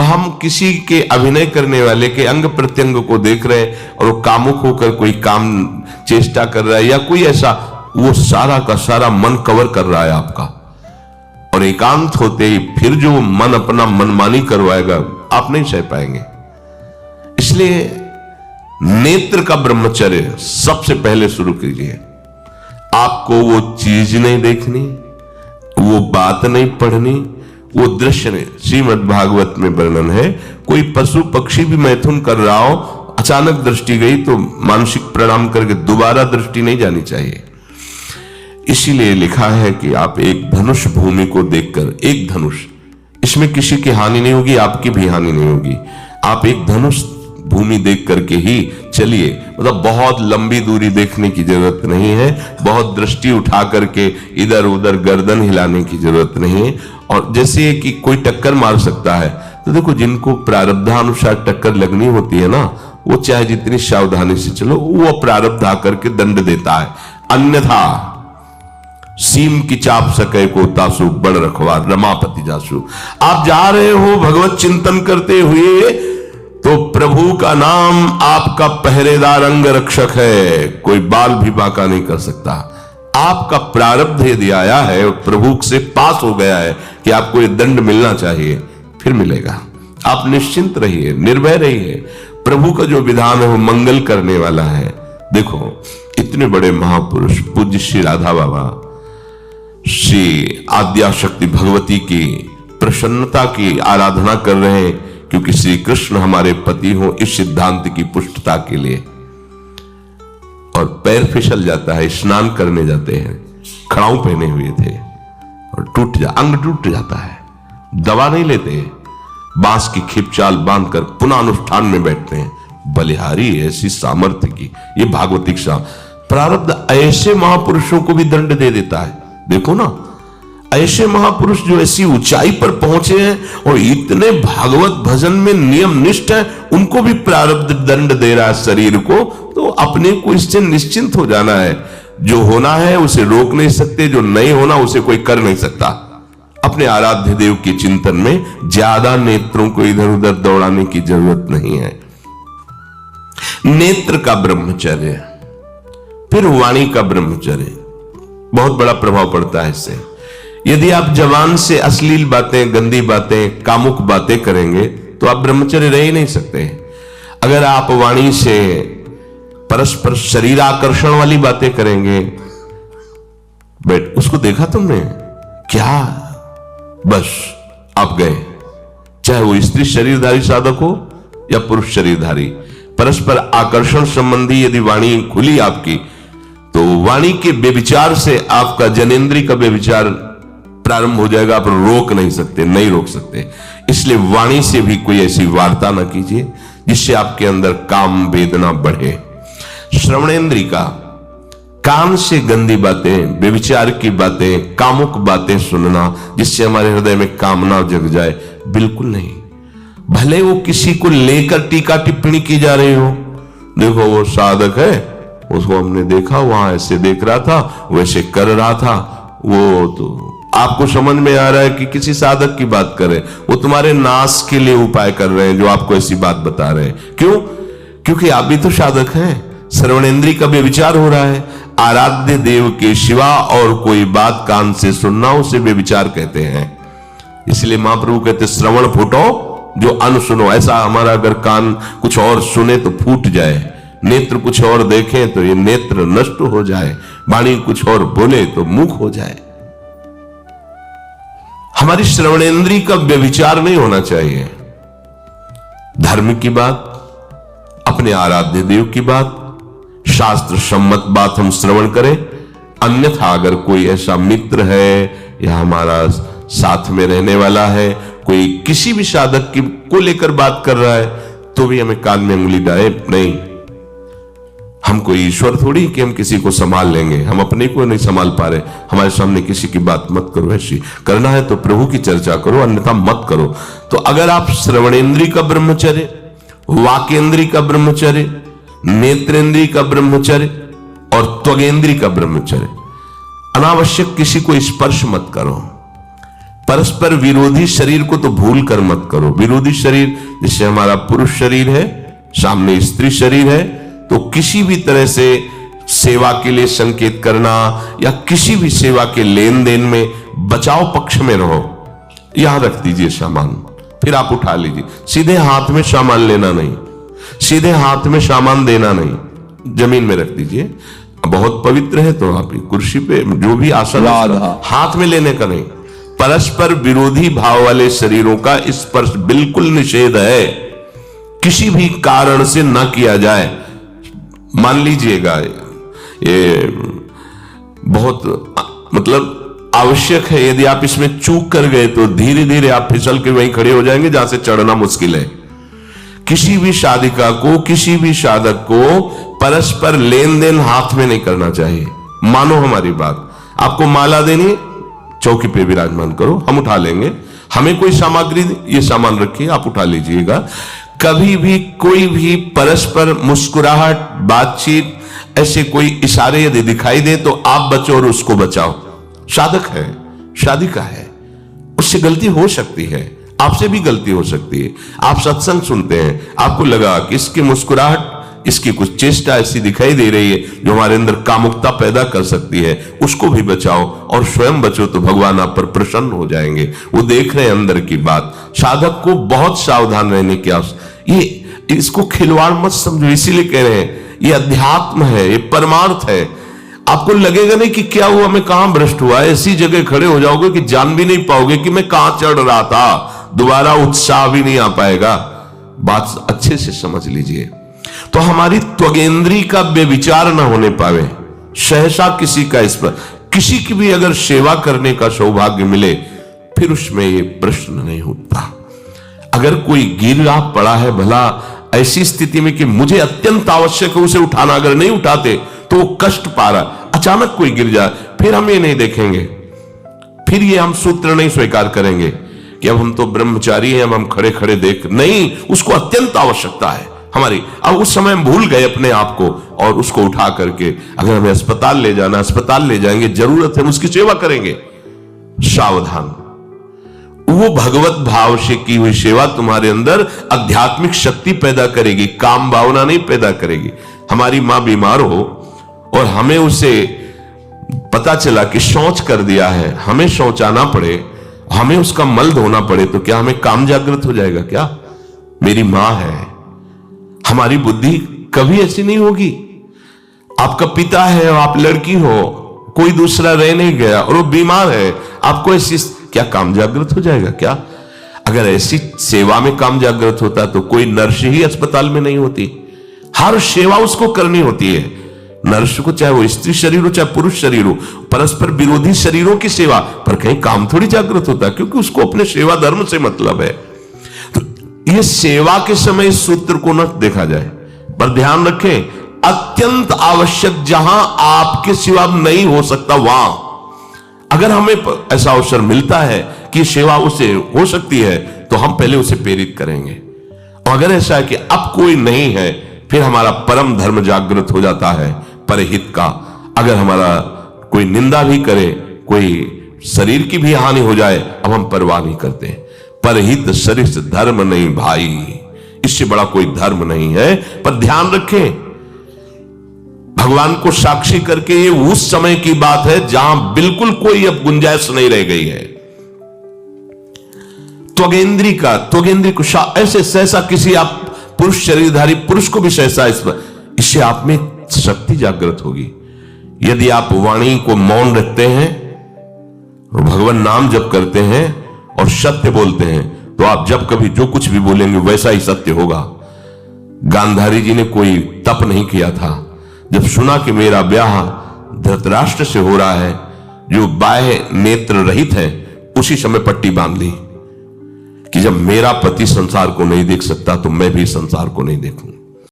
हम किसी के अभिनय करने वाले के अंग प्रत्यंग को देख रहे हैं और वो कामुक होकर कोई काम चेष्टा कर रहा है या कोई ऐसा, वो सारा का सारा मन कवर कर रहा है आपका, और एकांत होते ही फिर जो मन अपना मनमानी करवाएगा आप नहीं सह पाएंगे। इसलिए नेत्र का ब्रह्मचर्य सबसे पहले शुरू कीजिए। आपको वो चीज नहीं देखनी, वो बात नहीं पढ़नी, वो दृश्य नहीं। श्रीमद् भागवत में वर्णन है, कोई पशु पक्षी भी मैथुन कर रहा हो, अचानक दृष्टि गई तो मानसिक प्रणाम करके दोबारा दृष्टि नहीं जानी चाहिए। इसीलिए लिखा है कि आप एक धनुष भूमि को देखकर, एक धनुष, इसमें किसी की हानि नहीं होगी, आपकी भी हानि नहीं होगी, आप एक धनुष भूमि देख करके ही चलिए। मतलब बहुत लंबी दूरी देखने की जरूरत नहीं है, बहुत दृष्टि उठा करके इधर उधर गर्दन हिलाने की जरूरत नहीं है। और जैसे कि कोई टक्कर मार सकता है, तो देखो जिनको प्रारब्धानुसार टक्कर लगनी होती है ना, वो चाहे जितनी सावधानी से चलो, वो प्रारब्ध आकर के दंड देता है। अन्यथा सीम की चाप सके को तासु बड़ रखवार रमापति जासु। आप जा रहे हो भगवत चिंतन करते हुए, तो प्रभु का नाम आपका पहरेदार अंग रक्षक है, कोई बाल भी बांका नहीं कर सकता। आपका प्रारब्ध यदि आया है और प्रभु से पास हो गया है कि आपको ये दंड मिलना चाहिए, फिर मिलेगा। आप निश्चिंत रहिए, निर्भय रहिए। प्रभु का जो विधान है वो मंगल करने वाला है। देखो इतने बड़े महापुरुष पूज्य श्री राधा बाबा, श्री आद्याशक्ति भगवती की प्रसन्नता की आराधना कर रहे हैं, क्योंकि श्री कृष्ण हमारे पति हो, इस सिद्धांत की पुष्टता के लिए। और पैर फिसल जाता है, स्नान करने जाते हैं, खड़ाऊ पहने हुए थे और अंग टूट जाता है, दवा नहीं लेते, बांस की खिपचाल बांधकर पुनः अनुष्ठान में बैठते हैं। बलिहारी ऐसी सामर्थ्य की, ये भागवतिक प्रारब्ध ऐसे महापुरुषों को भी दंड दे देता है। देखो ना, ऐसे महापुरुष जो ऐसी ऊंचाई पर पहुंचे हैं और इतने भागवत भजन में नियम निष्ठ है, उनको भी प्रारब्ध दंड दे रहा है शरीर को। तो अपने को इससे निश्चिंत हो जाना है। जो होना है उसे रोक नहीं सकते, जो नहीं होना उसे कोई कर नहीं सकता। अपने आराध्य देव के चिंतन में ज्यादा नेत्रों को इधर उधर दौड़ाने की जरूरत नहीं है। नेत्र का ब्रह्मचर्य, फिर वाणी का ब्रह्मचर्य, बहुत बड़ा प्रभाव पड़ता है इससे। यदि आप जवान से अश्लील बातें, गंदी बातें, कामुक बातें करेंगे तो आप ब्रह्मचर्य रह ही नहीं सकते। अगर आप वाणी से परस्पर शरीर आकर्षण वाली बातें करेंगे, उसको देखा तुमने क्या, बस आप गए। चाहे वो स्त्री शरीरधारी साधक हो या पुरुष शरीरधारी, परस्पर आकर्षण संबंधी यदि वाणी खुली आपकी, तो वाणी के व्यभिचार से आपका जनेंद्री का व्यभिचार प्रारंभ हो जाएगा। आप रोक नहीं सकते, नहीं रोक सकते। इसलिए वाणी से भी कोई ऐसी वार्ता ना कीजिए जिससे आपके अंदर काम वेदना बढ़े। श्रवणेंद्री का, कान से गंदी बातें, व्यभिचार की बातें, कामुक बातें सुनना जिससे हमारे हृदय में कामना जग जाए, बिल्कुल नहीं। भले वो किसी को लेकर टीका टिप्पणी की जा रही हो, देखो वो साधक है, उसको हमने देखा, वहां ऐसे देख रहा था, वैसे कर रहा था, वो तो आपको समझ में आ रहा है कि किसी साधक की बात कर रहे हैं, वो तुम्हारे नाश के लिए उपाय कर रहे हैं जो आपको ऐसी बात बता रहे हैं। क्यों? क्योंकि आप भी तो साधक हैं। श्रवणेंद्री का व्यभिचार हो रहा है। आराध्य देव के सिवा और कोई बात कान से सुनना उसे व्यभिचार कहते हैं। इसलिए महाप्रभु कहते श्रवण फूटो जो अन सुनो। ऐसा हमारा अगर कान कुछ और सुने तो फूट जाए, नेत्र कुछ और देखें तो ये नेत्र नष्ट हो जाए, वाणी कुछ और बोले तो मुख हो जाए। हमारी श्रवणेंद्री का व्यभिचार नहीं होना चाहिए। धर्म की बात, अपने आराध्य देव की बात, शास्त्र सम्मत बात हम श्रवण करें। अन्यथा अगर कोई ऐसा मित्र है या हमारा साथ में रहने वाला है, कोई किसी भी साधक की को लेकर बात कर रहा है, तो भी हमें कान में उंगली डाले नहीं। हम कोई ईश्वर थोड़ी कि हम किसी को संभाल लेंगे, हम अपने को नहीं संभाल पा रहे। हमारे सामने किसी की बात मत करो। ऐसी करना है तो प्रभु की चर्चा करो, अन्यथा मत करो। तो अगर आप श्रवणेंद्री का ब्रह्मचर्य, वाकेंद्री का ब्रह्मचर्य, नेत्रेंद्री का ब्रह्मचर्य और त्वगेंद्री का ब्रह्मचर्य, अनावश्यक किसी को स्पर्श मत करो, परस्पर विरोधी शरीर को तो भूल कर मत करो। विरोधी शरीर जिससे हमारा पुरुष शरीर है, सामने स्त्री शरीर है, तो किसी भी तरह से सेवा के लिए संकेत करना या किसी भी सेवा के लेन देन में बचाव पक्ष में रहो। यहां रख दीजिए सामान, फिर आप उठा लीजिए। सीधे हाथ में सामान लेना नहीं, सीधे हाथ में सामान देना नहीं, जमीन में रख दीजिए। बहुत पवित्र है तो आप कुर्सी पे जो भी आसन, हाथ में लेने का नहीं। परस्पर विरोधी भाव वाले शरीरों का स्पर्श बिल्कुल निषेध है, किसी भी कारण से ना किया जाए। मान लीजिएगा ये बहुत मतलब आवश्यक है, यदि आप इसमें चूक कर गए तो धीरे धीरे आप फिसल के वहीं खड़े हो जाएंगे जहां से चढ़ना मुश्किल है। किसी भी साधिका को, किसी भी साधक को परस्पर लेन देन हाथ में नहीं करना चाहिए। मानो हमारी बात, आपको माला देनी, चौकी पे विराजमान करो, हम उठा लेंगे। हमें कोई सामग्री, ये सामान रखिए, आप उठा लीजिएगा। कभी भी कोई भी परस्पर मुस्कुराहट, बातचीत, ऐसे कोई इशारे यदि दिखाई दे तो आप बचो और उसको बचाओ। साधक है, साधिका है, उससे गलती हो सकती है, आपसे भी गलती हो सकती है। आप सत्संग सुनते हैं, आपको लगा कि इसकी मुस्कुराहट, इसकी कुछ चेष्टा ऐसी दिखाई दे रही है जो हमारे अंदर कामुकता पैदा कर सकती है, उसको भी बचाओ और स्वयं बचो, तो भगवान आप पर प्रसन्न हो जाएंगे। वो देख रहे हैं अंदर की बात। साधक को बहुत सावधान रहने की आवश्यकता। ये इसको खिलवाड़ मत समझो, इसीलिए कह रहे हैं ये अध्यात्म है, ये परमार्थ है। आपको लगेगा नहीं कि क्या हुआ, मैं कहां भ्रष्ट हुआ, ऐसी जगह खड़े हो जाओगे कि जान भी नहीं पाओगे कि मैं कहां चढ़ रहा था, दोबारा उत्साह भी नहीं आ पाएगा। बात अच्छे से समझ लीजिए। तो हमारी त्वगेंद्री का बेविचार न होने पावे, सहसा किसी का इस पर, किसी की भी अगर सेवा करने का सौभाग्य मिले, फिर उसमें ये प्रश्न नहीं उठता। अगर कोई गिरा पड़ा है, भला ऐसी स्थिति में कि मुझे अत्यंत आवश्यक है उसे उठाना, अगर नहीं उठाते तो वो कष्ट पा रहा, अचानक कोई गिर जाए, फिर हम ये नहीं देखेंगे, फिर ये हम सूत्र नहीं स्वीकार करेंगे कि अब हम तो ब्रह्मचारी हैं, अब हम खड़े खड़े देख नहीं, उसको अत्यंत आवश्यकता है हमारी। अब उस समय हम भूल गए अपने आप को और उसको उठा करके अगर हमें अस्पताल ले जाना, अस्पताल ले जाएंगे, जरूरत है हम उसकी सेवा करेंगे। सावधान, वो भगवत भाव से की हुई सेवा तुम्हारे अंदर आध्यात्मिक शक्ति पैदा करेगी, काम भावना नहीं पैदा करेगी। हमारी मां बीमार हो और हमें उसे पता चला कि शौच कर दिया है, हमें शौचाना पड़े, हमें उसका मल धोना पड़े, तो क्या हमें काम जागृत हो जाएगा? क्या मेरी मां है, हमारी बुद्धि कभी ऐसी नहीं होगी। आपका पिता है और आप लड़की हो, कोई दूसरा रह नहीं गया और वो बीमार है, आपको ऐसी क्या काम जागृत हो जाएगा? क्या अगर ऐसी सेवा में काम जागृत होता तो कोई नर्स ही अस्पताल में नहीं होती। हर सेवा उसको करनी होती है, नर्स को, चाहे वो स्त्री शरीर हो चाहे पुरुष शरीर हो, परस्पर विरोधी शरीरों की सेवा पर कहीं काम थोड़ी जागृत होता, क्योंकि उसको अपने सेवा धर्म से मतलब है। तो ये सेवा के समय इस सूत्र को न देखा जाए, पर ध्यान रखें, अत्यंत आवश्यक जहां आपके सिवा नहीं हो सकता, वहां अगर हमें ऐसा अवसर मिलता है कि सेवा उसे हो सकती है तो हम पहले उसे प्रेरित करेंगे। और अगर ऐसा है कि अब कोई नहीं है, फिर हमारा परम धर्म जागृत हो जाता है परहित का। अगर हमारा कोई निंदा भी करे, कोई शरीर की भी हानि हो जाए, अब हम परवाह नहीं करते। परहित शरीर धर्म नहीं भाई, इससे बड़ा कोई धर्म नहीं है। पर ध्यान रखें, भगवान को साक्षी करके ये उस समय की बात है जहां बिल्कुल कोई अब गुंजाइश नहीं रह गई है। त्वगेंद्री को ऐसे सहसा किसी आप पुरुष शरीरधारी पुरुष को भी सहसा इससे आप में शक्ति जागृत होगी। यदि आप वाणी को मौन रखते हैं और भगवान नाम जप करते हैं और सत्य बोलते हैं, तो आप जब कभी जो कुछ भी बोलेंगे वैसा ही सत्य होगा। गांधारी जी ने कोई तप नहीं किया था, जब सुना कि मेरा ब्याह धृतराष्ट्र से हो रहा है जो बाह्य नेत्र रहित है, उसी समय पट्टी बांध ली कि जब मेरा पति संसार को नहीं देख सकता तो मैं भी संसार को नहीं देखूंगा।